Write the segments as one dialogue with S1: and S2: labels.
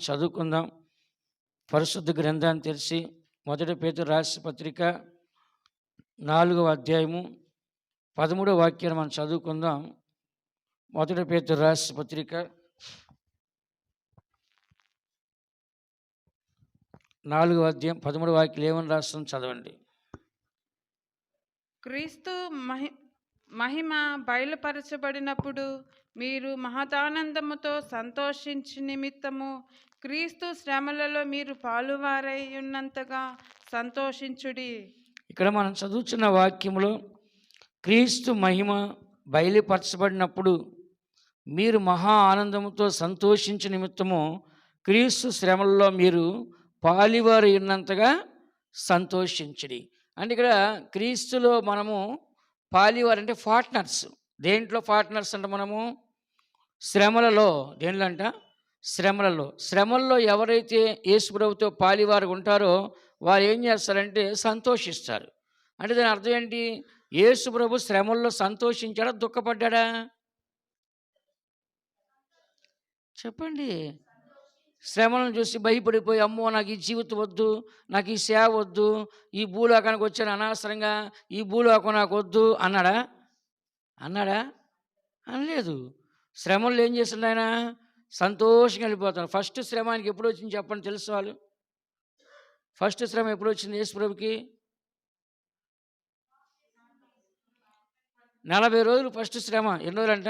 S1: చదువుకుందాం. పరిశుద్ధ గ్రంథాన్ని తెరిచి 1 పేతురు రాసిన పత్రిక 4వ అధ్యాయము 13వ వాక్యాన్ని మనం చదువుకుందాం. 1 పేతురు రాసిన పత్రిక 4వ అధ్యాయం 13వ వాక్యం ఏమని రాస్తుందో చదవండి.
S2: క్రీస్తు మహిమ బయలుపరచబడినప్పుడు మీరు మహదానందముతో సంతోషించి నిమిత్తము క్రీస్తు శ్రమలలో మీరు పాలువారై ఉన్నంతగా సంతోషించుడి.
S1: ఇక్కడ మనం చదువుతున్న వాక్యములో క్రీస్తు మహిమ బయలుపరచబడినప్పుడు మీరు మహా ఆనందముతో సంతోషించే నిమిత్తము క్రీస్తు శ్రమలలో మీరు పాలివారు ఉన్నంతగా సంతోషించుడి. అంటే ఇక్కడ క్రీస్తులో మనము పాలివారు అంటే పార్ట్నర్స్. దేంట్లో పార్ట్నర్స్ అంటే మనము శ్రమలలో, దేంట్లో అంట శ్రమల్లో ఎవరైతే యేసు ప్రభువుతో పాలివారు ఉంటారో వారు ఏం చేస్తారంటే సంతోషిస్తారు. అంటే దాని అర్థం ఏంటి? యేసు ప్రభు శ్రమల్లో సంతోషించాడా, దుఃఖపడ్డా? చెప్పండి. శ్రమలను చూసి భయపడిపోయి, అమ్మో నాకు ఈ జీవితం వద్దు, నాకు ఈ సేవ వద్దు, ఈ భూలోకానికి వచ్చాను అనవసరంగా, ఈ భూలోకం నాకు వద్దు అన్నాడా? అనలేదు. శ్రమల్లో ఏం చేసిండు ఆయన? సంతోషంగా వెళ్ళిపోతాడు. ఫస్ట్ శ్రమ ఆయనకి ఎప్పుడు వచ్చింది చెప్పండి, తెలుసు వాళ్ళు. ఫస్ట్ శ్రమ ఎప్పుడు వచ్చింది యేసు ప్రభుకి? 40 రోజులు ఫస్ట్ శ్రమ. ఎన్ని రోజులంట?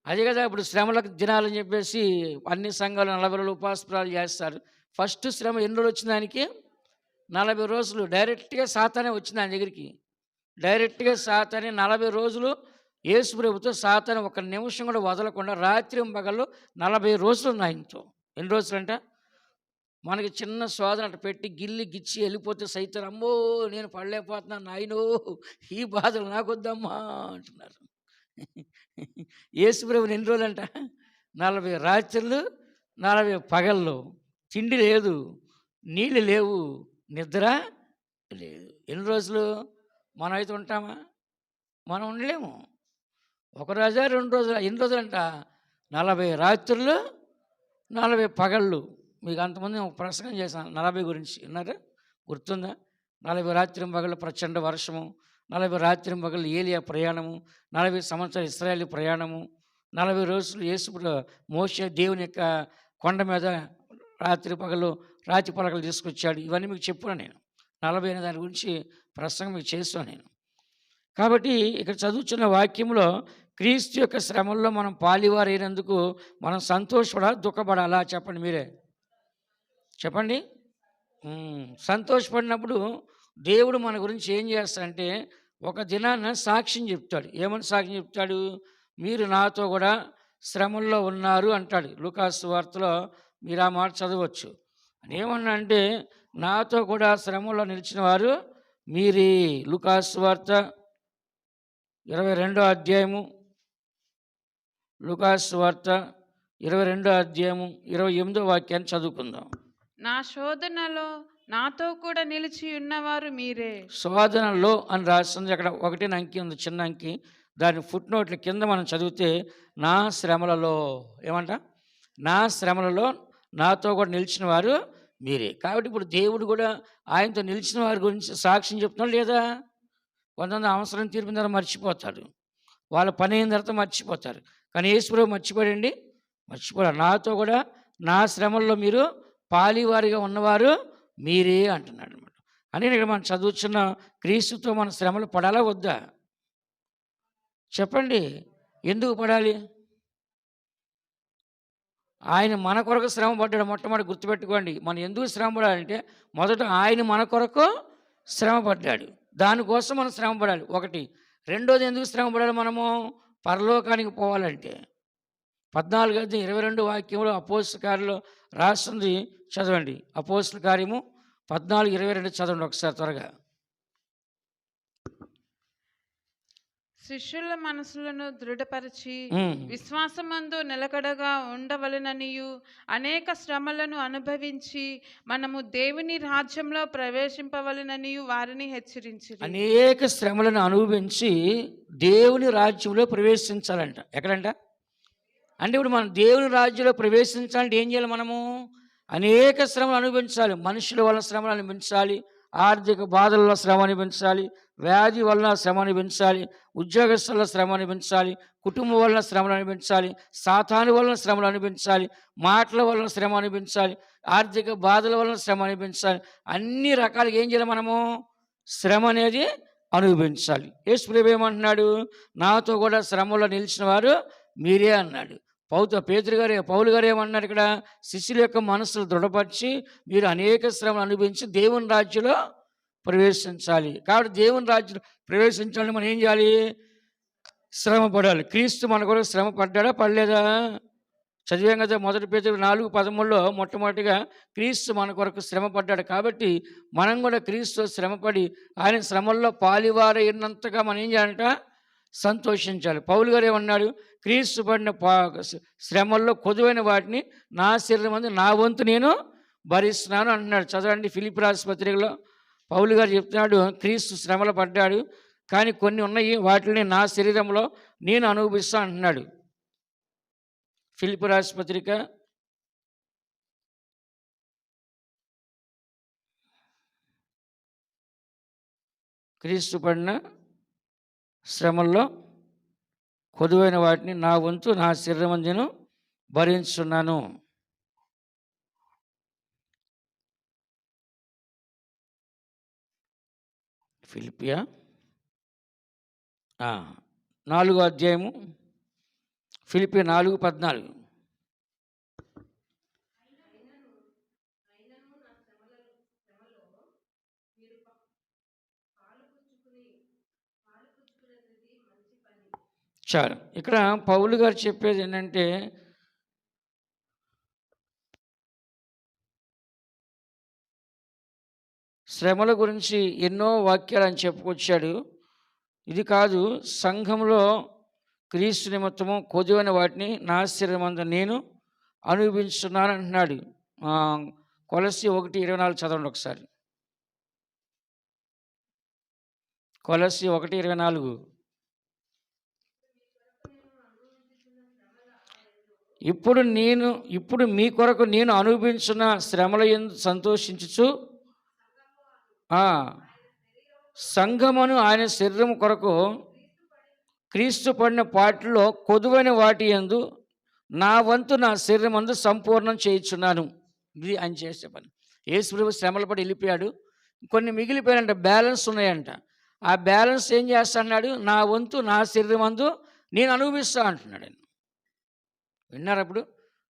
S1: అదే కదా ఇప్పుడు శ్రమలకు దినాలని చెప్పేసి అన్ని సంఘాలు 40 రోజులు ఉపవాసాలు చేస్తారు. ఫస్ట్ శ్రమ ఎన్ని రోజులు వచ్చింది ఆయనకి? 40 రోజులు. డైరెక్ట్గా సాతానే వచ్చింది ఆయన దగ్గరికి. డైరెక్ట్గా సాతానే 40 రోజులు యేసు ప్రభుతో సాతాను ఒక నిమిషం కూడా వదలకుండా రాత్రి పగళ్ళు 40 రోజులు ఉన్నాయి ఆయనతో. ఎన్ని రోజులంట? మనకి చిన్న శోధన అట్ట పెట్టి గిల్లి గిచ్చి వెళ్ళిపోతే సైతం అమ్మో నేను పడలేకపోతున్నాను నాయనో, ఈ బాధలు నాకొద్దమ్మా అంటున్నారు. యేసు ప్రభుని ఎన్ని రోజులంట? 40 రాత్రులు 40 పగళ్ళు. తిండి లేదు, నీళ్ళు లేవు, నిద్ర లేదు. ఎన్ని రోజులు? మనం అయితే ఉంటామా? మనం ఉండలేము. ఒక రోజా 2 రోజులు? ఎన్ని రోజులంట? 40 రాత్రులు 40 పగళ్ళు. మీకు అంతమంది ఒక ప్రసంగం చేశాను 40 గురించి, విన్నారా? గుర్తుందా? 40 రాత్రి పగళ్ళు ప్రచండ వర్షము, 40 రాత్రి పగళ్ళు ఏలియా ప్రయాణము, 40 సంవత్సరాలు ఇశ్రాయేలు ప్రయాణము, 40 రోజులు యేసు మోషే దేవుని యొక్క కొండ మీద రాత్రి పగలు తీసుకొచ్చాడు. ఇవన్నీ మీకు చెప్పున్నా నేను. 40 అనే దాని గురించి ప్రసంగం మీకు చేస్తాను నేను. కాబట్టి ఇక్కడ చదువుతున్న వాక్యంలో క్రీస్తు యొక్క శ్రమల్లో మనం పాలివారైనందుకు మనం సంతోషపడాలా, దుఃఖపడాలా? చెప్పండి, మీరే చెప్పండి. సంతోషపడినప్పుడు దేవుడు మన గురించి ఏం చేస్తాడంటే ఒక దినాన సాక్ష్యం చెప్తాడు. ఏమని సాక్ష్యం చెప్తాడు? మీరు నాతో కూడా శ్రమల్లో ఉన్నారు అంటాడు. లూకాసు వార్తలో మీరు ఆ మాట చదవచ్చు. ఏమన్నా అంటే నాతో కూడా శ్రమల్లో నిలిచిన వారు మీరే. లూకాసు వార్త 22వ అధ్యాయము, లూకాసు వార్త 22వ అధ్యాయము 28వ వాక్యాన్ని చదువుకుందాం.
S2: నా శోధనలో నాతో కూడా నిలిచి ఉన్నవారు మీరే.
S1: శోధనలో అని రాస్తుంది. అక్కడ 1 అంకి ఉంది, చిన్న అంకి. దాని ఫుట్ నోట్ల కింద మనం చదివితే నా శ్రమలలో ఏమంట? నా శ్రమలలో నాతో కూడా నిలిచిన వారు మీరే. కాబట్టి ఇప్పుడు దేవుడు కూడా ఆయనతో నిలిచిన వారి గురించి సాక్ష్యం చెప్తున్నాడు లేదా? కొంతమంది అవసరం తీర్పిన తర్వాత మర్చిపోతారు, వాళ్ళ పని అయిన తర్వాత మర్చిపోతారు. కానీ యేసు ప్రభువు మర్చిపోడండి, మర్చిపోరు. నాతో కూడా నా శ్రమల్లో మీరు పాలివారిగా ఉన్నవారు మీరే అంటున్నాడు అనమాట. అని ఇక్కడ మనం చదువుతున్న క్రీస్తుతో మన శ్రమలు పడాలా వద్దా? చెప్పండి. ఎందుకు పడాలి? ఆయన మన కొరకు శ్రమ పడ్డాడు. మొట్టమొదటి గుర్తుపెట్టుకోండి. మనం ఎందుకు శ్రమ పడాలంటే మొదట ఆయన మన కొరకు శ్రమ పడ్డాడు, దానికోసం మనం శ్రమ పడాలి. ఒకటి. రెండోది ఎందుకు శ్రమ పడాలి? మనము పరలోకానికి పోవాలంటే 14:22 వాక్యంలో అపోస్తల కార్యంలో రాస్తుంది, చదవండి. అపోస్తల కార్యము 14:22 చదవండి ఒకసారి త్వరగా.
S2: శిష్యుల మనసులను దృఢపరిచి విశ్వాసమందు నిలకడగా ఉండవలెననియు అనేక శ్రమలను అనుభవించి మనము దేవుని రాజ్యంలో ప్రవేశింపవలెననియు వారిని హెచ్చరించి.
S1: అనేక శ్రమలను అనుభవించి దేవుని రాజ్యంలో ప్రవేశించాలంట. ఎక్కడంట? అంటే ఇప్పుడు మనం దేవుని రాజ్యంలో ప్రవేశించాలంటే ఏం చేయాలి? మనము అనేక శ్రమలు అనుభవించాలి. మనుషుల వల్ల శ్రమలు అనుభవించాలి, ఆర్థిక బాధల వల్ల శ్రమ అనుభవించాలి, వ్యాధి వలన శ్రమ అనుభవించాలి, ఉద్యోగస్తుల శ్రమ అనుభవించాలి, కుటుంబం వలన శ్రమలు అనుభవించాలి, సాతాను వలన శ్రమలు అనుభవించాలి, మాటల వలన శ్రమ అనుభవించాలి, ఆర్థిక బాధల వలన శ్రమ అనుభవించాలి. అన్ని రకాలుగా ఏం చేయాలి మనము? శ్రమ అనేది అనుభవించాలి. యేసు ప్రభువు ఏమంటున్నాడు? నాతో కూడా శ్రమలో నిలిచిన వారు మీరే అన్నాడు. పౌలు గారు ఏమన్నారు ఇక్కడ? శిష్యుల యొక్క మనసులు దృఢపరిచి మీరు అనేక శ్రమలు అనుభవించి దేవుని రాజ్యంలో ప్రవేశించాలి. కాబట్టి దేవుని రాజ్యంలో ప్రవేశించాలని మనం ఏం చేయాలి? శ్రమ పడాలి. క్రీస్తు మన కొరకు శ్రమ పడ్డాడా పడలేదా? చదివాం కదా, 1 పేతురు 4:13 మొట్టమొదటిగా క్రీస్తు మన కొరకు శ్రమ పడ్డాడు. కాబట్టి మనం కూడా క్రీస్తు శ్రమపడి ఆయన శ్రమల్లో పాలివారైనంతగా మనం ఏం చేయాలంట? సంతోషించాలి. పౌలు గారు ఏమన్నాడు? క్రీస్తు పడిన శ్రమల్లో కొదువైన వాటిని నా శరీరం అందు నా వంతు నేను భరిస్తున్నాను అంటున్నాడు. చదవండి, ఫిలిప్పీ రాసిన పత్రికలో పౌలు గారు చెప్తున్నాడు, క్రీస్తు శ్రమలు పడ్డాడు, కానీ కొన్ని ఉన్నాయి, వాటిని నా శరీరంలో నేను అనుభవిస్తా అంటున్నాడు. ఫిలిప్పీ రాసిన పత్రిక క్రీస్తు పడిన శ్రమల్లో కొదువైన వాటిని నా వంతు నా శరీరం నేను భరించున్నాను. ఫిలిపియా 4వ అధ్యాయము, ఫిలిపి 4:14. చాలు. ఇక్కడ పౌలు గారు చెప్పేది ఏంటంటే, శ్రమల గురించి ఎన్నో వాక్యాలు అని చెప్పుకొచ్చాడు. ఇది కాదు, సంఘంలో క్రీస్తు నిమిత్తము కొదువైన వాటిని నా శరీరమందు నేను అనుభవించున్నాను అంటున్నాడు. కొలస్సీ 1:24 చదవండి ఒకసారి. కొలస్సీ 1:24. ఇప్పుడు మీ కొరకు నేను అనుభవించిన శ్రమల యందు సంతోషించుచు సంఘమును ఆయన శరీరం కొరకు క్రీస్తు పడిన పాటల్లో కొదువైన వాటి యందు నా వంతు నా శరీరం అందు సంపూర్ణం చేయించున్నాను. ఇది ఆయన చేసే పని. యేసు ప్రభువు శ్రమల పడి వెళ్ళిపోయాడు, కొన్ని మిగిలిపోయాయంట, బ్యాలెన్స్ ఉన్నాయంట. ఆ బ్యాలెన్స్ ఏం చేస్తాడు? నా వంతు నా శరీరం అందు నేను అనుభవిస్తా అంటున్నాడు. విన్నారు? అప్పుడు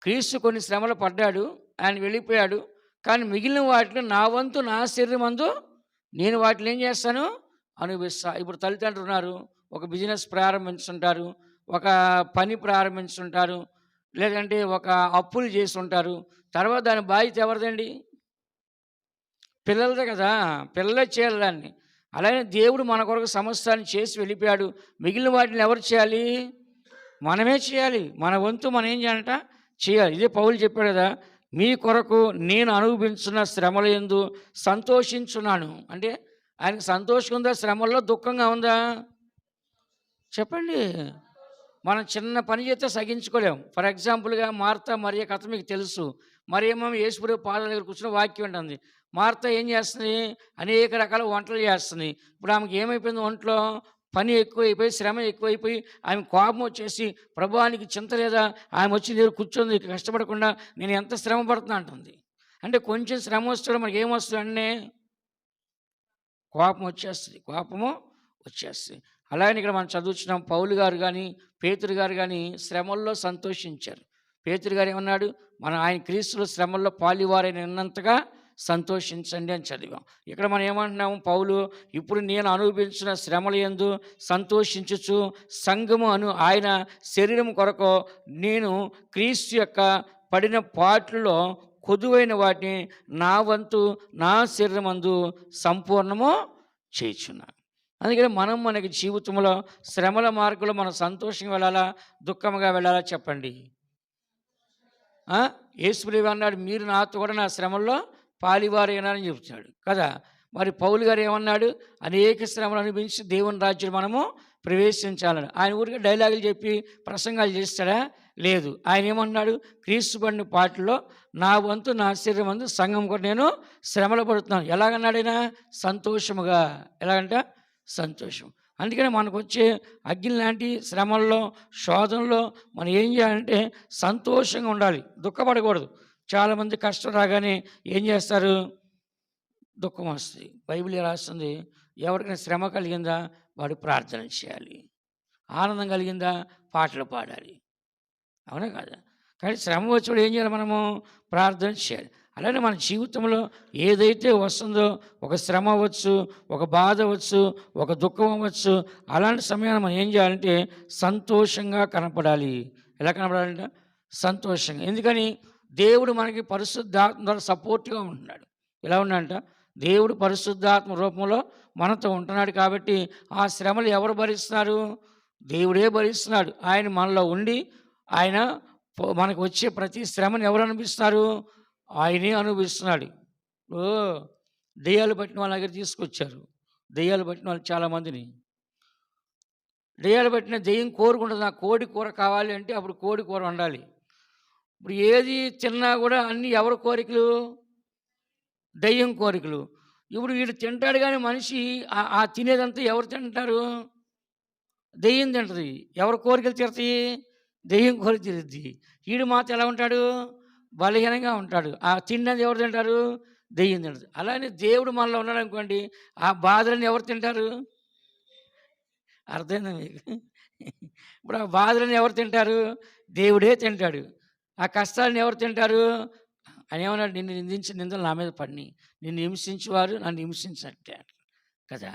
S1: క్రీస్తు కొన్ని శ్రమలు పడ్డాడు, ఆయన వెళ్ళిపోయాడు, కానీ మిగిలిన వాటిని నా వంతు నా శరీరం అందు నేను వాటిని ఏం చేస్తాను? అనుభవిస్తా. ఇప్పుడు తల్లిదండ్రులు ఉన్నారు, ఒక బిజినెస్ ప్రారంభించుంటారు, ఒక పని ప్రారంభించుంటారు, లేదంటే ఒక అప్పులు చేసి ఉంటారు. తర్వాత దాని బాధ్యత ఎవరిదండి? పిల్లలదే కదా, పిల్లలే చేయాలి దాన్ని. అలాగే దేవుడు మన కొరకు సమస్తాన్ని చేసి వెళ్ళిపోయాడు, మిగిలిన వాటిని ఎవరు చేయాలి? మనమే చేయాలి. మన వంతు మనం ఏం చేయాలంట? చేయాలి. ఇదే పౌలు చెప్పాడు కదా, మీ కొరకు నేను అనుభవించిన శ్రమల యందు సంతోషించున్నాను. అంటే ఆయనకు సంతోషం ఉందా? శ్రమల్లో దుఃఖంగా ఉందా? చెప్పండి. మనం చిన్న పని చేస్తే సగించుకోలేము. ఫర్ ఎగ్జాంపుల్గా మార్తా మరియ కథ మీకు తెలుసు. మరియమ్మ యేసు ప్రభువు పాదాల దగ్గర కూర్చుని వాక్యం ఉంటుంది. మార్తా ఏం చేస్తుంది? అనేక రకాల వంటలు చేస్తుంది. ఇప్పుడు ఆమెకి ఏమైపోయింది? ఒంట్లో పని ఎక్కువైపోయి, శ్రమ ఎక్కువైపోయి, ఆమె కోపం వచ్చేసి, ప్రభువానికి చింత లేదా? ఆమె వచ్చి దగ్గర కూర్చొని కష్టపడకుండా నేను ఎంత శ్రమ పడుతున్నా అంటుంది. అంటే కొంచెం శ్రమ వస్తాడు, మనకి ఏమొస్తుంది? అన్నీ కోపం వచ్చేస్తుంది, కోపము వచ్చేస్తుంది. అలాగే ఇక్కడ మనం చదువుతున్నాం, పౌలు గారు కానీ పేతురు గారు కానీ శ్రమల్లో సంతోషించారు. పేతురు గారు ఏమన్నాడు? ఆయన క్రీస్తులో శ్రమల్లో పాలివారైన ఉన్నంతగా సంతోషించండి అని చదివాం. ఇక్కడ మనం ఏమంటున్నాము? పౌలు ఇప్పుడు నేను అనుభవించిన శ్రమల యందు సంతోషించుచు సంఘము ఆయన శరీరం కొరకు నేను క్రీస్తు యొక్క పడిన పాటల్లో కొదువైన వాటిని నా వంతు నా శరీరం అందు సంపూర్ణము చేయుచున్నాను. అందుకని మనకి జీవితంలో శ్రమల మార్గంలో మనం సంతోషంగా వెళ్ళాలా, దుఃఖంగా వెళ్ళాలా? చెప్పండి. యేసు ప్రభువు అన్నాడు, మీరు నాతో కూడా నా శ్రమల్లో పాలివారైనారని చెప్తున్నాడు కదా. మరి పౌలు గారు ఏమన్నాడు? అనేక శ్రమలు అనుభవించి దేవుని రాజ్యం మనము ప్రవేశించాలని. ఆయన ఊరికే డైలాగులు చెప్పి ప్రసంగాలు చేస్తాడా? లేదు. ఆయన ఏమన్నాడు? క్రీస్తు పడిన పాటల్లో నా వంతు నా శరీరం వంతు సంఘం కూడా నేను శ్రమలు పడుతున్నాను. ఎలాగన్నాడైనా? సంతోషముగా. ఎలాగంట? సంతోషం. అందుకని మనకు వచ్చే అగ్ని లాంటి శ్రమల్లో, శోధనలో మనం ఏం చేయాలంటే సంతోషంగా ఉండాలి, దుఃఖపడకూడదు. చాలామంది కష్టం రాగానే ఏం చేస్తారు? దుఃఖం వస్తుంది. బైబిల్ రాస్తుంది, ఎవరికైనా శ్రమ కలిగిందా వాడు ప్రార్థన చేయాలి, ఆనందం కలిగిందా పాటలు పాడాలి. అవునా కాదా? కానీ శ్రమ వచ్చినప్పుడు ఏం చేయాలి? మనము ప్రార్థన చేయాలి. అలానే మన జీవితంలో ఏదైతే వస్తుందో, ఒక శ్రమ అవ్వచ్చు, ఒక బాధ అవ్వచ్చు, ఒక దుఃఖం అవ్వచ్చు, అలాంటి సమయాన్ని మనం ఏం చేయాలంటే సంతోషంగా కనపడాలి. ఎలా కనపడాలంటే సంతోషంగా. ఎందుకని? దేవుడు మనకి పరిశుద్ధాత్మ ద్వారా సపోర్ట్గా ఉంటున్నాడు. ఎలా ఉన్నాడంట? దేవుడు పరిశుద్ధాత్మ రూపంలో మనతో ఉంటున్నాడు. కాబట్టి ఆ శ్రమలు ఎవరు భరిస్తున్నారు? దేవుడే భరిస్తున్నాడు. ఆయన మనలో ఉండి ఆయన మనకు వచ్చే ప్రతి శ్రమను ఎవరు అనుభవిస్తున్నారు? ఆయనే అనుభవిస్తున్నాడు. ఓ దెయ్యాలు పట్టిన వాళ్ళ దగ్గర తీసుకొచ్చారు. దెయ్యాలు పట్టిన వాళ్ళు చాలామందిని. దెయ్యాలు పట్టిన దెయ్యం కోరుకుంటుంది, నాకు కోడి కూర కావాలి అంటే అప్పుడు కోడి కూర వండాలి. ఇప్పుడు ఏది తిన్నా కూడా అన్నీ ఎవరి కోరికలు? దెయ్యం కోరికలు. ఇప్పుడు వీడు తింటాడు కానీ మనిషి ఆ తినేదంతా ఎవరు తింటారు? దెయ్యం తింటుంది. ఎవరి కోరికలు తీరుతాయి? దెయ్యం కోరిక తీరుద్ది. వీడు మాత్రం ఎలా ఉంటాడు? బలహీనంగా ఉంటాడు. ఆ తిన్నది ఎవరు తింటారు? దెయ్యం తింటుంది. అలానే దేవుడు మనలో ఉన్నాడు అనుకోండి, ఆ బాధలను ఎవరు తింటారు? అర్థమైందా మీకు? ఇప్పుడు ఆ బాధలను ఎవరు తింటారు? దేవుడే తింటాడు. ఆ కష్టాలను ఎవరు తింటారు? ఆయన ఏమన్నాడు? నిన్ను నిందించిన నిందలు నా మీద పడినాయి, నిన్ను హింసించేవారు నన్ను హింసించట్టే కదా.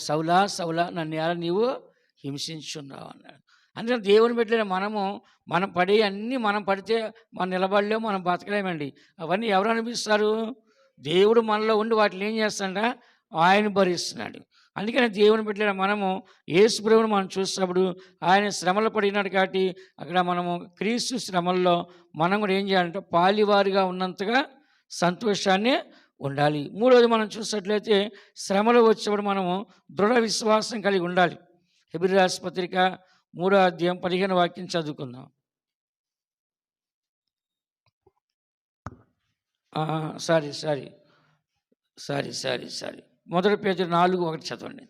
S1: సౌలా సౌలా నన్ను ఎలా నీవు హింసించున్నావు అన్నాడు. అందుకని దేవుని బిడ్డలైన మనం పడే అన్నీ మనం పడితే మనం నిలబడలేము, మనం బతకలేమండి. అవన్నీ ఎవరు అనిపిస్తారు? దేవుడు మనలో ఉండి వాటిని ఏం చేస్తాడ? ఆయన భరిస్తున్నాడు. అందుకని దేవుని బిడ్డలైన యేసు ప్రభువును మనం చూసినప్పుడు ఆయన శ్రమలు పడినాడు కాబట్టి అక్కడ మనము క్రీస్తు శ్రమల్లో మనం కూడా ఏం చేయాలంటే పాలివారిగా ఉన్నంతగా సంతోషాన్ని ఉండాలి. మూడోది మనం చూసినట్లయితే శ్రమలు వచ్చినప్పుడు మనము దృఢ విశ్వాసం కలిగి ఉండాలి. హెబ్రీ రాసిన పత్రిక 3వ అధ్యాయం 15వ వాక్యం చదువుకుందాం. సారీ 1 పేతురు 4:1 చదవండి.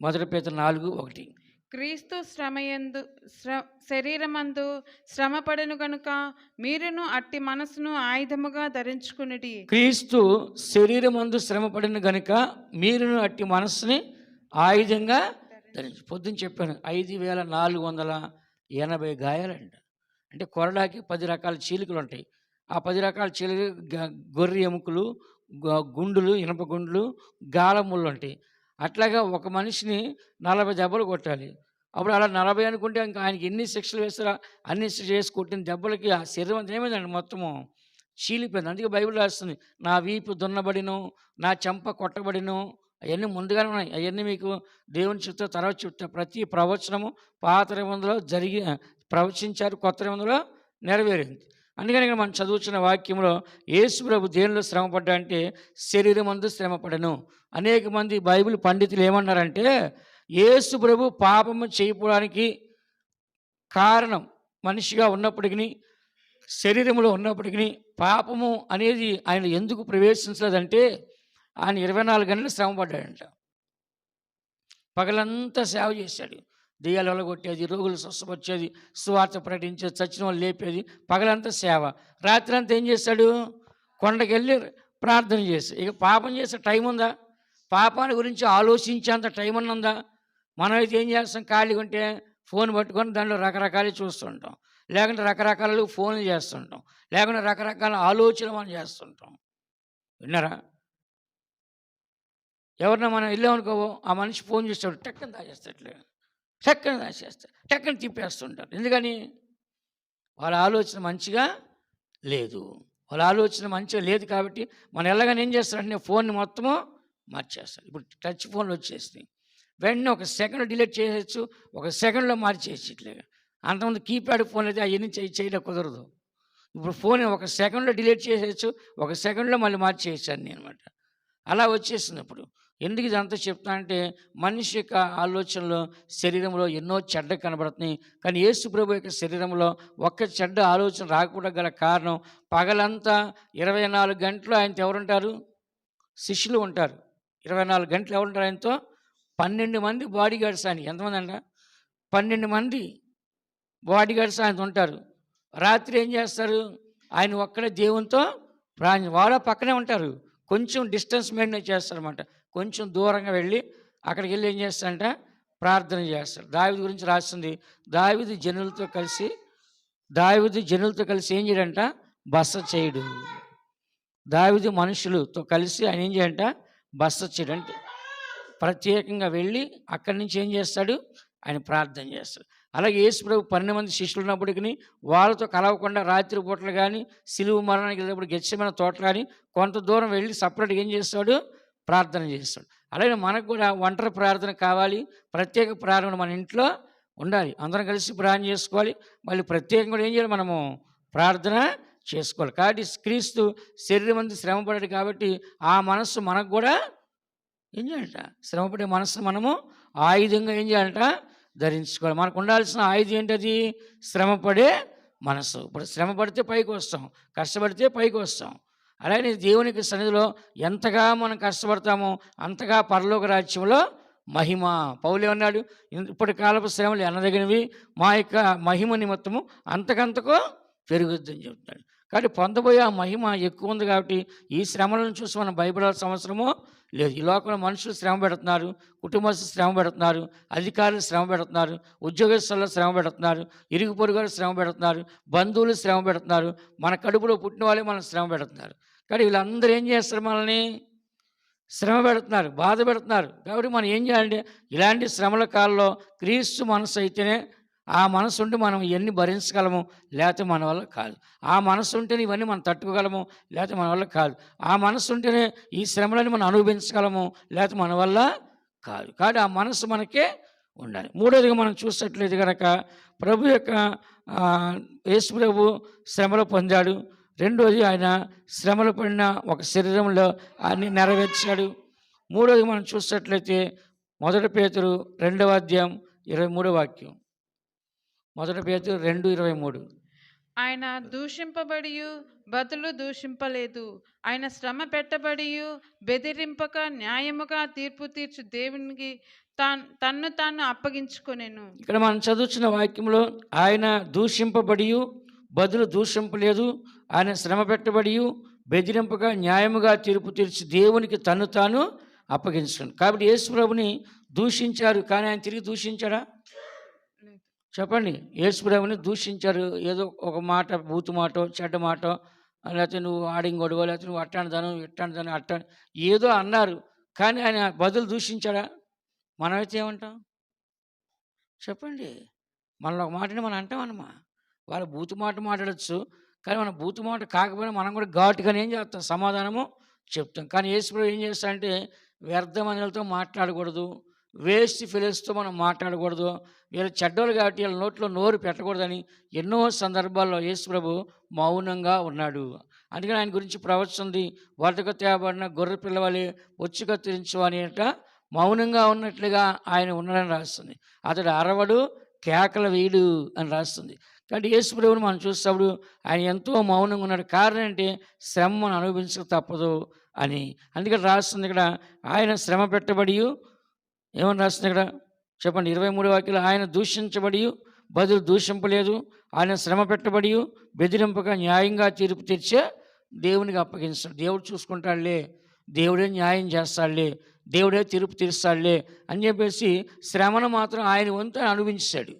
S1: 1 పేతురు 4:1.
S2: క్రీస్తు శరీరమందు శ్రమపడెను గనుక మీరును అట్టి మనసును ఆయుధముగా ధరించుకునిడి.
S1: క్రీస్తు శరీరమందు శ్రమపడిన గనుక మీరును అట్టి మనస్సుని ఆయుధంగా ధరించి. పొద్దున్న చెప్పాను 5480 గాయాలంట. అంటే కొరడాకి 10 రకాల చీలికలు ఉంటాయి. ఆ 10 రకాల చీలిక గొర్రె ఎముకలు, గుండులు, ఇనప గుండులు, గాలముళ్ళు ఉంటాయి. అట్లాగా ఒక మనిషిని 40 దెబ్బలు కొట్టాలి. అప్పుడు అలా 40 అనుకుంటే ఇంకా ఆయనకి ఎన్ని శిక్షలు వేస్తారా? అన్ని చేసి కొట్టిన దెబ్బలకి ఆ శరీరం అంతా ఏమైందండి? మొత్తము చీలిపోయింది. అందుకే బైబిల్ రాస్తుంది, నా వీపు దున్నబడిను, నా చెంప కొట్టబడిను. అవన్నీ ముందుగానే ఉన్నాయి. అవన్నీ మీకు దేవుని చెప్తే తర్వాత చెప్తా. ప్రతి ప్రవచనము పాత నిబంధనలో ప్రవచించారు, కొత్త నిబంధనలో నెరవేరింది. అందుకని ఇక్కడ మనం చదువుతున్న వాక్యంలో యేసు ప్రభు దేనిలో శ్రమపడ్డా అంటే శరీరమందు శ్రమపడను. అనేక మంది బైబిల్ పండితులు ఏమన్నారంటే యేసు ప్రభు పాపము చేయడానికి కారణం మనిషిగా ఉన్నప్పటికీ, శరీరంలో ఉన్నప్పటికీ పాపము అనేది ఆయన ఎందుకు ప్రవేశించలేదంటే ఆయన 24 గంటలు శ్రమపడ్డాడంట. పగలంతా సేవ చేశాడు. దెయ్యాలు వెళ్ళగొట్టేది, రోగులు స్వస్థపరిచేది, సువార్త ప్రకటించేది, చచ్చిన వాళ్ళు లేపేది. పగలంతా సేవ. రాత్రి అంతా ఏం చేశాడు? కొండకి వెళ్ళి ప్రార్థన చేసి. ఇక పాపం చేసే టైం ఉందా? పాపాన్ని గురించి ఆలోచించేంత టైం ఉన్నదా? మనమైతే ఏం చేస్తాం? ఖాళీగా ఉంటే ఫోన్ పట్టుకొని దాంట్లో రకరకాలు చూస్తుంటాం, లేకుంటే రకరకాల ఫోన్లు చేస్తుంటాం, లేకుంటే రకరకాల ఆలోచనలు మనం చేస్తుంటాం. విన్నారా? ఎవరన్నా మనం వెళ్ళామనుకో, ఆ మనిషి ఫోన్ చేస్తాడు, టక్కని దాచేస్తాడు, టక్కని తిప్పేస్తుంటారు. ఎందుకని? వాళ్ళ ఆలోచన మంచిగా లేదు. వాళ్ళ ఆలోచన మంచిగా లేదు కాబట్టి మనం వెళ్ళగానే ఏం చేస్తారంటే ఫోన్ని మొత్తము మార్చేస్తారు. ఇప్పుడు టచ్ ఫోన్లు వచ్చేసినాయి. వెంటనే ఒక సెకండ్ డిలీట్ చేయవచ్చు, ఒక సెకండ్లో మార్చేయచ్చు. ఇట్లా అంతకుముందు కీప్యాడ్ ఫోన్ అయితే అవన్నీ చేయడం కుదరదు. ఇప్పుడు ఫోన్ ఒక సెకండ్లో డిలీట్ చేసేయచ్చు, ఒక సెకండ్లో మళ్ళీ మార్చేయచ్చు అన్నీ అనమాట. అలా వచ్చేసింది. ఇప్పుడు ఎందుకు ఇదంతా చెప్తా అంటే మనిషి యొక్క ఆలోచనలో శరీరంలో ఎన్నో చెడ్డ కనబడుతున్నాయి. కానీ యేసు ప్రభు యొక్క శరీరంలో ఒక్క చెడ్డ ఆలోచన రాకపోవడం గల కారణం పగలంతా 24 గంటలు ఆయనతో ఎవరుంటారు? శిష్యులు ఉంటారు. 24 గంటలు ఎవరుంటారు ఆయనతో? 12 మంది బాడీ గార్డ్స్ ఆయన. ఎంతమంది అంట? 12 మంది బాడీ గార్డ్స్ ఆయనతో ఉంటారు. రాత్రి ఏం చేస్తారు? ఆయన ఒక్కడే దేవునితో వాళ్ళ పక్కనే ఉంటారు. కొంచెం డిస్టెన్స్ మెయింటైన్ చేస్తారన్నమాట. కొంచెం దూరంగా వెళ్ళి అక్కడికి వెళ్ళి ఏం చేస్తారంట? ప్రార్థన చేస్తారు. దావీదు గురించి రాస్తుంది. దావీదు జనులతో కలిసి ఏం చేయడంట? బస చేయడు. దావీదు మనుషులతో కలిసి ఆయన ఏం చేయంట? బస చేయడు. అంటే ప్రత్యేకంగా వెళ్ళి అక్కడి నుంచి ఏం చేస్తాడు? ఆయన ప్రార్థన చేస్తాడు. అలాగే యేసు ప్రభు 12 మంది శిష్యులు ఉన్నప్పటికీ వాళ్ళతో కలవకుండా రాత్రి పూటలు కానీ సిలువ మరణానికి వెళ్ళినప్పుడు గెత్సేమనే తోట కానీ కొంత దూరం వెళ్ళి సపరేట్గా ఏం చేస్తాడు? ప్రార్థన చేస్తాడు. అలాగే మనకు కూడా ఒంటరి ప్రార్థన కావాలి, ప్రత్యేక ప్రార్థన మన ఇంట్లో ఉండాలి. అందరం కలిసి ప్రార్థన చేసుకోవాలి. మళ్ళీ ప్రత్యేకంగా కూడా ఏం చేయాలి? మనము ప్రార్థన చేసుకోవాలి. కాబట్టి క్రీస్తు శరీరం అంతా శ్రమపడాడు కాబట్టి ఆ మనస్సు మనకు కూడా ఏం చేయాలంట? శ్రమపడే మనస్సు మనము ఆయుధంగా ఏం చేయాలంట? ధరించుకోవాలి. మనకు ఉండాల్సిన ఆయుధం ఏంటది? శ్రమపడే మనసు. ఇప్పుడు శ్రమ పడితే పైకి వస్తాం, కష్టపడితే పైకి వస్తాం. అలాగే దేవునికి సన్నిధిలో ఎంతగా మనం కష్టపడతామో అంతగా పరలోక రాజ్యంలో మహిమ. పౌలు ఏమన్నాడు? ఇప్పటి కాలపు శ్రమలు ఎనదగినవి, మా యొక్క మహిమ నిమిత్తము అంతకంతకో పెరుగుద్దని చెప్తాడు. కాబట్టి పొందబోయే ఆ మహిమ ఎక్కువ ఉంది. కాబట్టి ఈ శ్రమలను చూసి మనం భయపడాల్సిన అవసరమో లేదు. ఈ లోకంలో మనుషులు శ్రమ పెడుతున్నారు, కుటుంబస్తులు శ్రమ పెడుతున్నారు, అధికారులు శ్రమ పెడుతున్నారు, ఉద్యోగస్తులు శ్రమ పెడుతున్నారు, ఇరుగు పొరుగు శ్రమ పెడుతున్నారు, బంధువులు శ్రమ పెడుతున్నారు, మన కడుపులో పుట్టిన వాళ్ళే మనం శ్రమ పెడుతున్నారు. కానీ వీళ్ళందరూ ఏం చేస్తారు? మనల్ని శ్రమ పెడుతున్నారు, బాధ పెడుతున్నారు. కాబట్టి మనం ఏం చేయాలంటే ఇలాంటి శ్రమల కాలంలో క్రీస్తు మనసు అయితేనే, ఆ మనసు ఉంటే మనం ఇవన్నీ భరించగలము, లేకపోతే మన వల్ల కాదు. ఆ మనసు ఉంటేనే ఇవన్నీ మనం తట్టుకోగలము, లేకపోతే మన వల్ల కాదు. ఆ మనసు ఉంటేనే ఈ శ్రమలని మనం అనుభవించగలము, లేకపోతే మన వల్ల కాదు. కాబట్టి ఆ మనసు మనకే ఉండాలి. మూడోదిగా మనం చూసినట్లయితే కనుక ప్రభు యొక్క యేసు ప్రభు శ్రమలు పొందాడు. రెండోది ఆయన శ్రమలు పడిన ఒక శరీరంలో అన్ని నెరవేర్చాడు. మూడోది మనం చూసినట్లయితే 1 పేతురు 2వ అధ్యాయం 23వ వాక్యం. 1 పేతురు 2:23.
S2: ఆయన దూషింపబడియు బదులు దూషింపలేదు, ఆయన శ్రమ పెట్టబడియు బెదిరింపక న్యాయముగా తీర్పు తీర్చు దేవునికి తన్ను తాను అప్పగించుకొనెను.
S1: ఇక్కడ మనం చదువుతున్న వాక్యంలో ఆయన దూషింపబడియు బదులు దూషింపలేదు, ఆయన శ్రమ పెట్టబడియు బెదిరింపగా న్యాయముగా తీర్పు తీర్చి దేవునికి తన్ను తాను అప్పగించుకున్నాడు. కాబట్టి యేసు ప్రభుని దూషించారు, కానీ ఆయన తిరిగి దూషించాడా? చెప్పండి. యేసు ప్రభుని దూషించారు. ఏదో ఒక మాట, బూతు మాటో, చెడ్డ మాటో, లేకపోతే నువ్వు ఆడింగొడవో, లేకపోతే నువ్వు అట్టాంటిదాను ఇట్టాంటిదాను అట్ట ఏదో అన్నారు, కానీ ఆయన బదులు దూషించాడా? మనమైతే ఏమంటాం? చెప్పండి. మనలో ఒక మాటని మనం అంటామన్నమా? వాళ్ళు బూతు మాట మాట్లాడచ్చు, కానీ మన బూతు మాట కాకపోయినా మనం కూడా ఘాటుగానే ఏం చేస్తాం? సమాధానము చెప్తాం. కానీ యేసు ప్రభు ఏం చేస్తాడంటే వ్యర్థమనులతో మాట్లాడకూడదు, వేస్ట్ ఫెలోస్తో మనం మాట్లాడకూడదు, వీళ్ళు చెడ్డోళ్ళు కాబట్టి వీళ్ళ నోట్లో నోరు పెట్టకూడదని ఎన్నో సందర్భాల్లో యేసు ప్రభు మౌనంగా ఉన్నాడు. అందుకని ఆయన గురించి ప్రవచనంది, వరదకు తేబడిన గొర్రె పిల్లవలే వచ్చి కత్తిరించు అనేట మౌనంగా ఉన్నట్లుగా ఆయన ఉన్నాడని రాస్తుంది. అతడు అరవడు, కేకల వేయుడు అని రాస్తుంది. కాబట్టి యేసు ప్రభువుని మనం చూసినప్పుడు ఆయన ఎంతో మౌనంగా ఉన్నాడు. కారణం అంటే శ్రమ మనం అనుభవించక తప్పదు అని. అందుకని రాస్తుంది ఇక్కడ, ఆయన శ్రమ పెట్టబడి ఏమని రాస్తుంది ఇక్కడ చెప్పండి? 23వ వాక్యంలో ఆయన దూషించబడి బదులు దూషింపలేదు, ఆయన శ్రమ పెట్టబడి బెదిరింపగా న్యాయంగా తీర్పు తెచ్చే దేవునికి అప్పగించాడు. దేవుడు చూసుకుంటాడులే, దేవుడే న్యాయం చేస్తాడులే, దేవుడే తీర్పు తీరుస్తాడులే అని చెప్పేసి శ్రమను మాత్రం ఆయన వంతు అనుభవించాడు.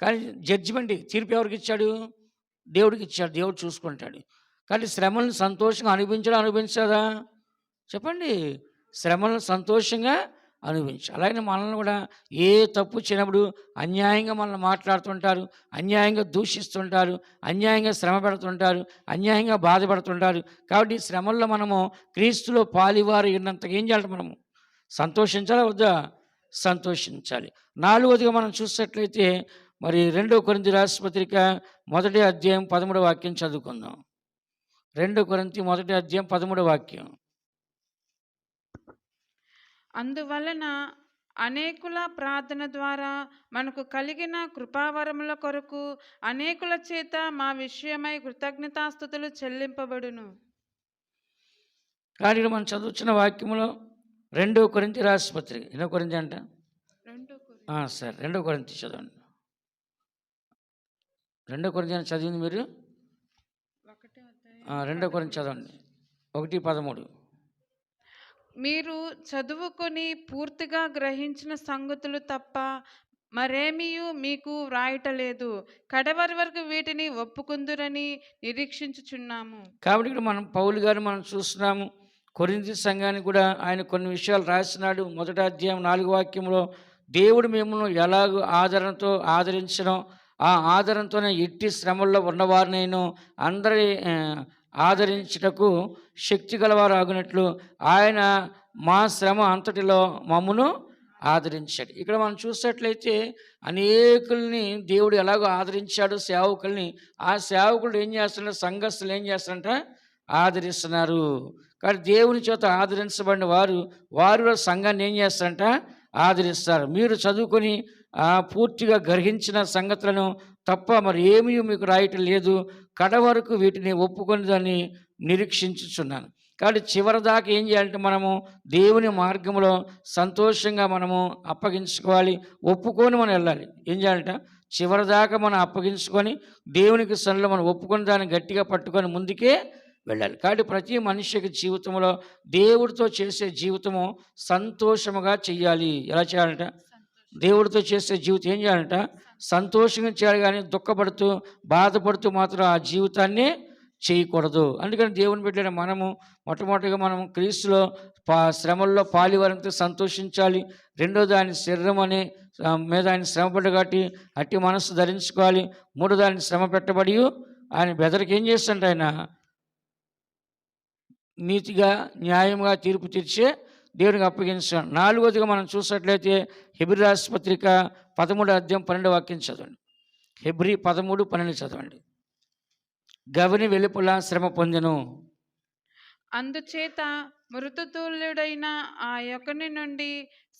S1: కానీ జడ్జిమెంట్ తీర్పు ఎవరికి ఇచ్చాడు? దేవుడికి ఇచ్చాడు. దేవుడు చూసుకుంటాడు. కానీ శ్రమలను సంతోషంగా అనుభవించదా? చెప్పండి. శ్రమలను సంతోషంగా అనుభవించాలి. అలాగే మనల్ని కూడా ఏ తప్పు చేయనప్పుడు అన్యాయంగా మనల్ని మాట్లాడుతుంటారు, అన్యాయంగా దూషిస్తుంటారు, అన్యాయంగా శ్రమ పెడుతుంటారు, అన్యాయంగా బాధపడుతుంటారు. కాబట్టి శ్రమల్లో మనము క్రీస్తులో పాలివారు ఉన్నంతగా ఏం చేయాలి? మనము సంతోషించాలా వద్దా? సంతోషించాలి. 4వదిగా మనం చూసినట్లయితే మరి 2 కొరింథీ రాసిన పత్రిక 1వ అధ్యాయం 13వ వాక్యం చదువుకుందాం. 2 కొరింథీ 1వ అధ్యాయం 13వ వాక్యం.
S2: అందువలన అనేకుల ప్రార్థన ద్వారా మనకు కలిగిన కృపావరముల కొరకు అనేకుల చేత మా విషయమై కృతజ్ఞతాస్తుతులు చెల్లింపబడును.
S1: కానీ ఇక్కడ మనం చదువుతున్న వాక్యంలో 2 కొరింథీ రాసిన పత్రిక, 2 కొరింథీ అంట సరే 2 కొరింథీ చదవండి. 2 కొరింథీ అని చదివింది మీరు? 2 కొరింథీ చదవండి, 1:13.
S2: మీరు చదువుకొని పూర్తిగా గ్రహించిన సంగతులు తప్ప మరేమీయు మీకు వ్రాయటలేదు. కడవరి వరకు వీటిని ఒప్పుకుందురని నిరీక్షించుచున్నాము.
S1: కాబట్టి ఇక్కడ మనం పౌలు గారు మనం చూస్తున్నాము. కొరింథీ సంఘానికి కూడా ఆయన కొన్ని విషయాలు రాసినాడు. 1వ అధ్యాయం 4వ వాక్యంలో దేవుడు మిమ్మల్ని ఎలాగో ఆదరణతో ఆదరించడం, ఆ ఆదరణతోనే ఎట్టి శ్రమల్లో ఉన్నవారినైనా అందరి ఆదరించుటకు శక్తి గలవారు ఆగినట్లు ఆయన మా శ్రమ అంతటిలో మమ్మను ఆదరించాడు. ఇక్కడ మనం చూసినట్లయితే అనేకుల్ని దేవుడు ఎలాగో ఆదరించాడు సేవకుల్ని. ఆ సేవకులు ఏం చేస్తున్నారు? సంఘస్థులు ఏం చేస్తారంట? ఆదరిస్తున్నారు. కానీ దేవుని చేత ఆదరించబడిన వారు సంఘాన్ని ఏం చేస్తారంట? ఆదరిస్తారు. మీరు చదువుకొని పూర్తిగా గ్రహించిన సంగతులను తప్ప మరి ఏమీ మీకు రాయటం లేదు. కడ వరకు వీటిని ఒప్పుకొని దాన్ని నిరీక్షించుచున్నాను. కాబట్టి చివరి దాకా ఏం చేయాలంటే మనము దేవుని మార్గంలో సంతోషంగా మనము అప్పగించుకోవాలి, ఒప్పుకొని మనం వెళ్ళాలి. ఏం చేయాలంట? చివరి దాకా మనం అప్పగించుకొని దేవునికి సన్నిధిలో మనం ఒప్పుకొని దాన్ని గట్టిగా పట్టుకొని ముందుకే వెళ్ళాలి. కాబట్టి ప్రతి మనిషికి జీవితంలో దేవుడితో చేసే జీవితము సంతోషముగా చెయ్యాలి. ఎలా చేయాలంట? దేవుడితో చేసే జీవితం ఏం చేయాలంట? సంతోషంగా చేయాలి, కానీ దుఃఖపడుతూ బాధపడుతూ మాత్రం ఆ జీవితాన్ని చేయకూడదు. అందుకని దేవుని బిడ్డలైన మనము మొట్టమొదటిగా మనం క్రీస్తులో శ్రమల్లో పాలివారంతో సంతోషించాలి. రెండోది ఆయన శరీరం అనే మీద ఆయన శ్రమపడ్డ కాబట్టి అట్టి మనస్సు ధరించుకోవాలి. మూడోది ఆయన శ్రమ పెట్టబడి ఆయన బెదరికి ఏం చేస్తుంటే ఆయన నీతిగా న్యాయంగా తీర్పు తీర్చే దేవునికి అప్పగించాడు. నాలుగోదిగా మనం చూసినట్లయితే హెబ్రీ రాసిన పత్రిక 13వ అధ్యాయం 12వ వాక్యం చదవండి. హెబ్రీ 13:12 చదవండి. గవిని వెలుపల శ్రమ పొందెను.
S2: అందుచేత మృతతుల్యుడైన ఆ యొక్కని నుండి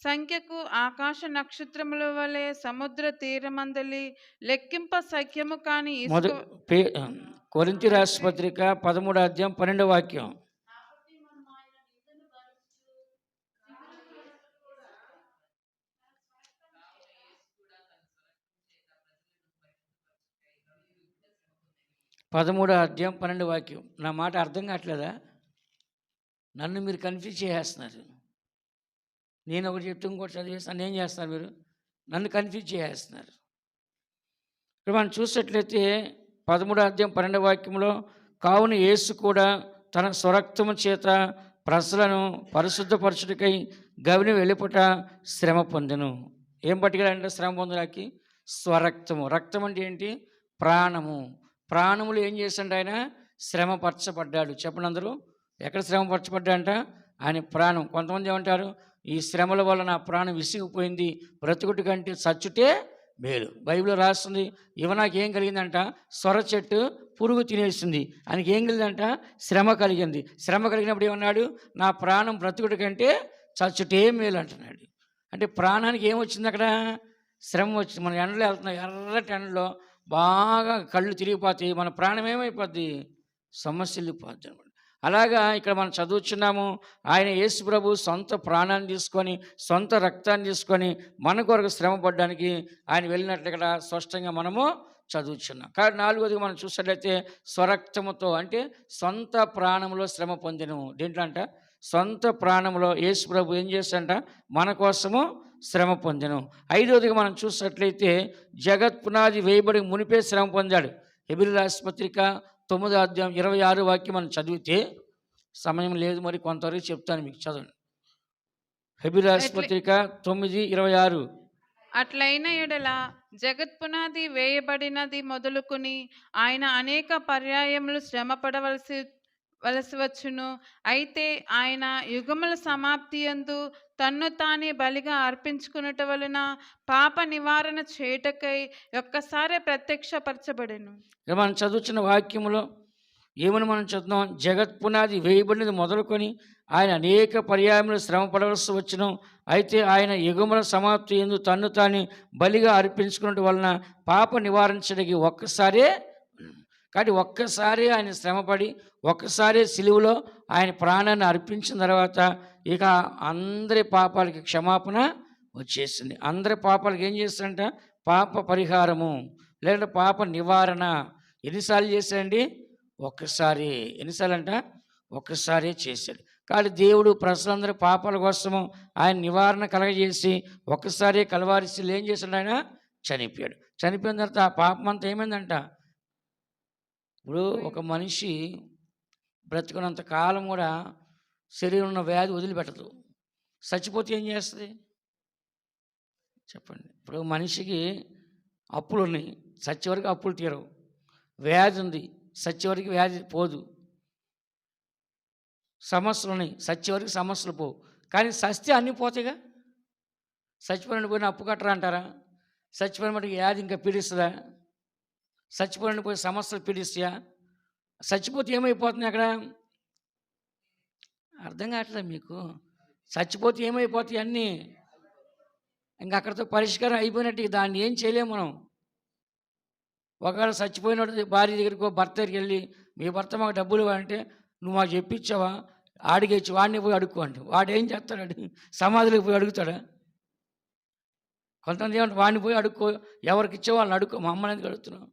S2: సంఖ్యకు ఆకాశ నక్షత్రముల వలె సముద్ర తీరమందలి లెక్కింప సఖ్యము కాని
S1: కొరింథీ రాసిన పత్రిక 13వ అధ్యాయం 12వ వాక్యం. పదమూడో అధ్యాయం 12వ వాక్యం. నా మాట అర్థం కావట్లేదా? నన్ను మీరు కన్ఫ్యూజ్ చేసేస్తున్నారు. నేను ఒకటి చెప్తూ ఇంకోటి చదివేస్తాను. ఏం చేస్తున్నారు మీరు? నన్ను కన్ఫ్యూజ్ చేసేస్తున్నారు. ఇప్పుడు మనం చూసినట్లయితే 13వ అధ్యాయం 12వ వాక్యంలో కావున యేసు కూడా తన స్వరక్తము చేత ప్రజలను పరిశుద్ధపరచుటకై గవిని వెలుపట శ్రమ పొందెను. ఏం పట్టుకెళ్ళంటే శ్రమ పొందడానికి? స్వరక్తము. రక్తం అంటే ఏంటి? ప్రాణము. ప్రాణములు ఏం చేశాడు? ఆయన శ్రమపరచబడ్డాడు. చెప్పండి అందరూ. ఎక్కడ శ్రమపరచబడ్డాడంట? ఆయన ప్రాణం. కొంతమంది ఏమంటారు? ఈ శ్రమల వల్ల నా ప్రాణం విసిగిపోయింది, బ్రతుకుటి కంటే చచ్చుటే మేలు. బైబిల్లో రాస్తుంది. నాకు ఏం కలిగిందంట? సొర చెట్టు పురుగు తినేసింది. ఆయనకి ఏం కలిగిందంట? శ్రమ కలిగింది. శ్రమ కలిగినప్పుడు ఏమన్నాడు? నా ప్రాణం బ్రతుకుటి కంటే చచ్చుటే మేలు అంటున్నాడు. అంటే ప్రాణానికి ఏమొచ్చింది అక్కడ? శ్రమ వచ్చింది. మన ఎండలో వెళ్తున్నాం, ఎర్రటి ఎండలో బాగా కళ్ళు తిరిగిపోతాయి, మన ప్రాణం ఏమైపోద్ది? సమస్యలు వెళ్ళిపోద్ది అనమాట. అలాగా ఇక్కడ మనం చదువుచున్నాము. ఆయన యేసు ప్రభు సొంత ప్రాణాన్ని తీసుకొని సొంత రక్తాన్ని తీసుకొని మన కొరకు శ్రమ పడడానికి ఆయన వెళ్ళినట్లు ఇక్కడ స్పష్టంగా మనము చదువుచున్నాం. కానీ నాలుగోది మనం చూసినట్లయితే స్వరక్తముతో అంటే సొంత ప్రాణంలో శ్రమ పొందెను. దేంట్లో అంట? సొంత ప్రాణంలో యేసు ప్రభు ఏం చేశాడంట? మన కోసము శ్రమ పొందెను. ఐదవదిగా మనం చూసినట్లయితే జగత్ పునాది వేయబడి మునిపే శ్రమ పొందాడు. హెబ్రీ రాసిన పత్రిక 9వ అధ్యాయం 26వ వాక్యం మనం చదివితే, సమయం లేదు మరి కొంతవరకు చెప్తాను మీకు, చదవండి. హెబ్రీ రాసిన పత్రిక 9:26.
S2: అట్లైన ఎడల జగత్ పునాది వేయబడినది మొదలుకొని ఆయన అనేక పర్యాయములు శ్రమ పడవలసి వచ్చును. అయితే ఆయన యుగముల సమాప్తి యందు తన్ను తానే బలిగా అర్పించుకున్నట వలన పాప నివారణ చేయుటకై ఒక్కసారి ప్రత్యక్షపరచబడెను.
S1: మనం చదువుతున్న వాక్యములో ఏమని మనం చూద్దాం? జగత్ పునాది వేయబడినది మొదలుకొని ఆయన అనేక పర్యాయములు శ్రమ పడవలసి వచ్చును. అయితే ఆయన యుగముల సమాప్తి యందు తన్ను తాను బలిగా అర్పించుకున్నట వలన పాప నివారించడానికి ఒక్కసారే కాబట్టి ఒక్కసారి ఆయన శ్రమపడి ఒక్కసారే సిలువలో ఆయన ప్రాణాన్ని అర్పించిన తర్వాత ఇక అందరి పాపాలకి క్షమాపణ వచ్చేసింది. అందరి పాపాలకి ఏం చేస్తాడంట? పాప పరిహారము లేదంటే పాప నివారణ. ఎన్నిసార్లు చేశాడండి? ఒక్కసారి. ఎన్నిసార్లు అంట? ఒక్కసారే చేశాడు. కాబట్టి దేవుడు ప్రజలందరి పాపాల కోసము ఆయన నివారణ కలగజేసి ఒక్కసారి కలవారి శిలువలో ఏం చేశాడు? ఆయన చనిపోయాడు. చనిపోయిన తర్వాత ఆ పాపం అంతా ఏమైందంట? ఇప్పుడు ఒక మనిషి బ్రతికున్నంత కాలం కూడా శరీరం ఉన్న వ్యాధి వదిలిపెట్టదు. చచ్చిపోతే ఏం చేస్తుంది చెప్పండి? ఇప్పుడు మనిషికి అప్పులు ఉన్నాయి, చచ్చే వరకు అప్పులు తీరవు. వ్యాధి ఉంది, చచ్చే వరకు వ్యాధి పోదు. సమస్యలు ఉన్నాయి, చచ్చే వరకు సమస్యలు పోవు. కానీ చస్తే అన్నీ పోతాయిగా. చచ్చిపోయిన పోయిన అప్పు కట్టరా అంటారా? చచ్చిపోయిన మటుకు వ్యాధి ఇంకా పీడిస్తుందా? చచ్చిపోయిన పోయి సమస్యలు పీడిస్తాయా? చచ్చిపోతే ఏమైపోతుంది అక్కడ? అర్థం కావట్లేదు మీకు? చచ్చిపోతే ఏమైపోతాయి అన్నీ? ఇంకా అక్కడితో పరిష్కారం అయిపోయినట్టు. దాన్ని ఏం చేయలేము మనం. ఒకవేళ చచ్చిపోయినట్టు భార్య దగ్గరికి భర్త దగ్గరికి వెళ్ళి, మీ భర్త మాకు డబ్బులు అంటే, నువ్వు మాకు చెప్పించావా? ఆడిగేచ్చి వాడిని పోయి అడుక్కో అంటే వాడు ఏం చేస్తాడు? సమాధిలోకి పోయి అడుగుతాడా? కొంతమంది ఏమంటే వాడిని పోయి అడుక్కో, ఎవరికి ఇచ్చే వాళ్ళని అడుక్కో. మా అమ్మని ఎందుకు అడుగుతున్నావు?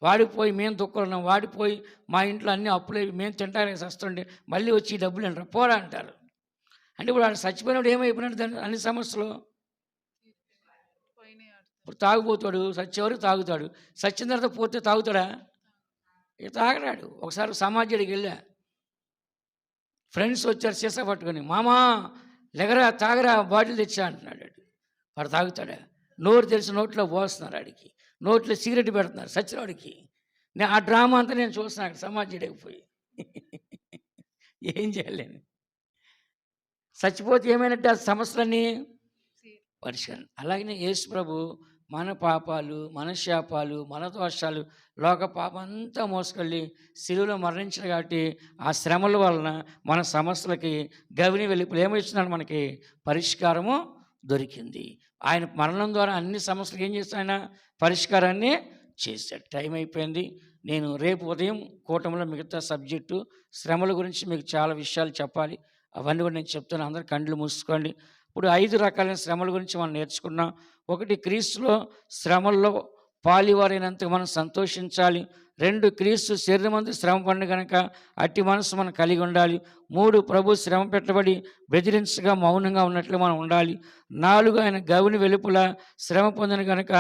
S1: వాడికి పోయి మేము దుఃఖులున్నాం, వాడిపోయి మా ఇంట్లో అన్ని అప్పులే మేము తింటానికి వస్తుంటే మళ్ళీ వచ్చి డబ్బులు అంటారు, పోరా అంటారు. అంటే ఇప్పుడు వాడు చచ్చిపోయినప్పుడు ఏమైపోయినట్టు? దాని అన్ని సమస్యలు. ఇప్పుడు తాగుపోతాడు, చచ్చేవరకు తాగుతాడు. చచ్చిన తర్వాత పోతే తాగుతాడా? ఇక తాగడాడు. ఒకసారి సమాజానికి వెళ్ళా, ఫ్రెండ్స్ వచ్చారు సీసా పట్టుకొని, మామా లెగరా తాగరా బాటిల్ తెచ్చా అంటున్నాడు. వాడు తాగుతాడా? నోరు తెలిసి నోట్లో పోస్తున్నారు, ఆడికి నోట్లో సిగరెట్ పెడుతున్నారు సచ్చినవాడికి. నేను ఆ డ్రామా అంతా నేను చూస్తున్నాను సమాజానికి పోయి. ఏం చేయలేను. చచ్చిపోతే ఏమైనట్టు? ఆ సమస్యలన్నీ పరిష్కారం. అలాగనే యేసు ప్రభు మన పాపాలు, మన శాపాలు, మన దోషాలు, లోక పాపం అంతా మోసుకెళ్ళి శిలువలో మరణించిన కాబట్టి ఆ శ్రమల వలన మన సమస్యలకి గవిని వెళ్ళిప్పుడు ఏమిస్తున్నాడు? మనకి పరిష్కారము దొరికింది. ఆయన మరణం ద్వారా అన్ని సమస్యలకు ఏం చేస్తాడు? ఆయన పరిష్కారాన్ని చేశాడు. టైం అయిపోయింది. నేను రేపు ఉదయం కూటమిలో మిగతా సబ్జెక్టు శ్రమల గురించి మీకు చాలా విషయాలు చెప్పాలి. అవన్నీ కూడా నేను చెప్తాను. అందరూ కళ్ళు మూసుకోండి. ఇప్పుడు 5 రకాలైన శ్రమల గురించి మనం నేర్చుకున్నాం. ఒకటి, క్రీస్తులో శ్రమల్లో పాలివారైనందుకు మనం సంతోషించాలి. 2, క్రీస్తు శరీరమందు శ్రమ పడిన కనుక అట్టి మనసు మనం కలిగి ఉండాలి. 3, ప్రభు శ్రమ పెట్టబడి బెదిరించగా మౌనంగా ఉన్నట్లు మనం ఉండాలి. 4, ఆయన గవిని వెలుపల శ్రమ పొందిన కనుక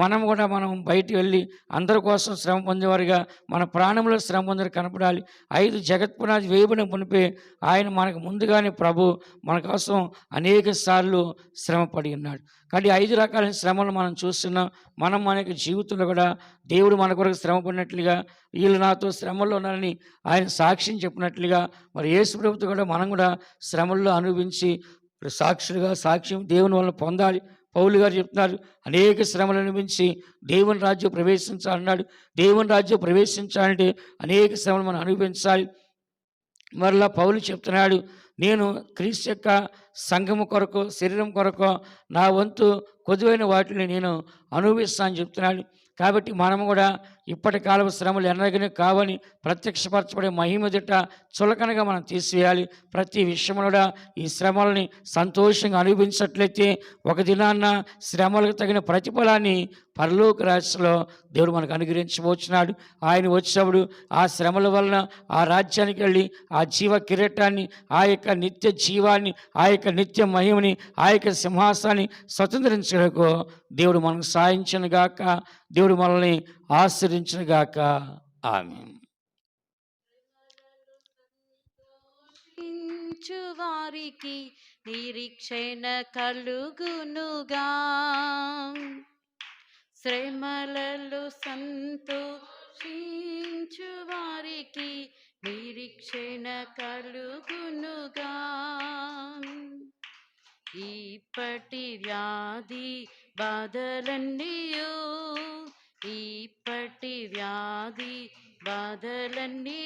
S1: మనం కూడా బయటికి వెళ్ళి అందరి కోసం శ్రమ పొందేవారుగా మన ప్రాణంలో శ్రమ పొందని కనపడాలి. 5, జగత్పునాది వేయబడిన మునిపే ఆయన మనకు ముందుగానే ప్రభు మన కోసం అనేక సార్లు శ్రమ పడి ఉన్నాడు. కాబట్టి 5 రకాలైన శ్రమలు మనం చూస్తున్నాం. మనం మన యొక్క జీవితంలో కూడా దేవుడు మన కొరకు శ్రమ పడినట్లుగా, వీళ్ళు నాతో శ్రమల్లో ఉన్నారని ఆయన సాక్ష్యం చెప్పినట్లుగా మరి యేసు ప్రభుతో కూడా మనం కూడా శ్రమల్లో అనుభవించి సాక్షులుగా సాక్ష్యం దేవుని వల్ల పొందాలి. పౌలు గారు చెప్తున్నారు, అనేక శ్రమలు అనుభవించి దేవుని రాజ్యం ప్రవేశించాలన్నాడు. దేవుని రాజ్యం ప్రవేశించాలంటే అనేక శ్రమలు మనం అనుభవించాలి. మరలా పౌలు చెప్తున్నాడు, నేను క్రీస్తు యొక్క సంఘము కొరకు, శరీరం కొరకు నా వంతు కొద్దువైన వాటిని నేను అనుభవిస్తానని చెప్తున్నాడు. కాబట్టి మనము కూడా ఇప్పటి కాలపు శ్రమలు ఎన్నగని కావని ప్రత్యక్షపరచబడే మహిమ దిట్ట చులకనగా మనం తీసివేయాలి. ప్రతి విషయంలో ఈ శ్రమలని సంతోషంగా అనుభవించినట్లయితే ఒక దినాన్న శ్రమలకు తగిన ప్రతిఫలాన్ని పరలోక రాజ్యంలో దేవుడు మనకు అనుగ్రహించబోచున్నాడు. ఆయన వచ్చినప్పుడు ఆ శ్రమల వలన ఆ రాజ్యానికి వెళ్ళి ఆ జీవ కిరీటాన్ని, ఆ యొక్క నిత్య జీవాన్ని, ఆ యొక్క నిత్య మహిమని, ఆ యొక్క సింహాసాన్ని స్వతంత్రించడానికి దేవుడు మనకు సాయించను గాక. దేవుడు మనల్ని ఆశీర్వదించును గాక. ఆమేన్.
S3: వారికి నిరీక్షణ కలుగునుగా, శ్రమలలో సంతోషించు వారికి నిరీక్షణ కలుగునుగా. ఇప్పటి వ్యాధి బాధలన్నీయు, ఇప్పటి వ్యాధి బాధలన్నీ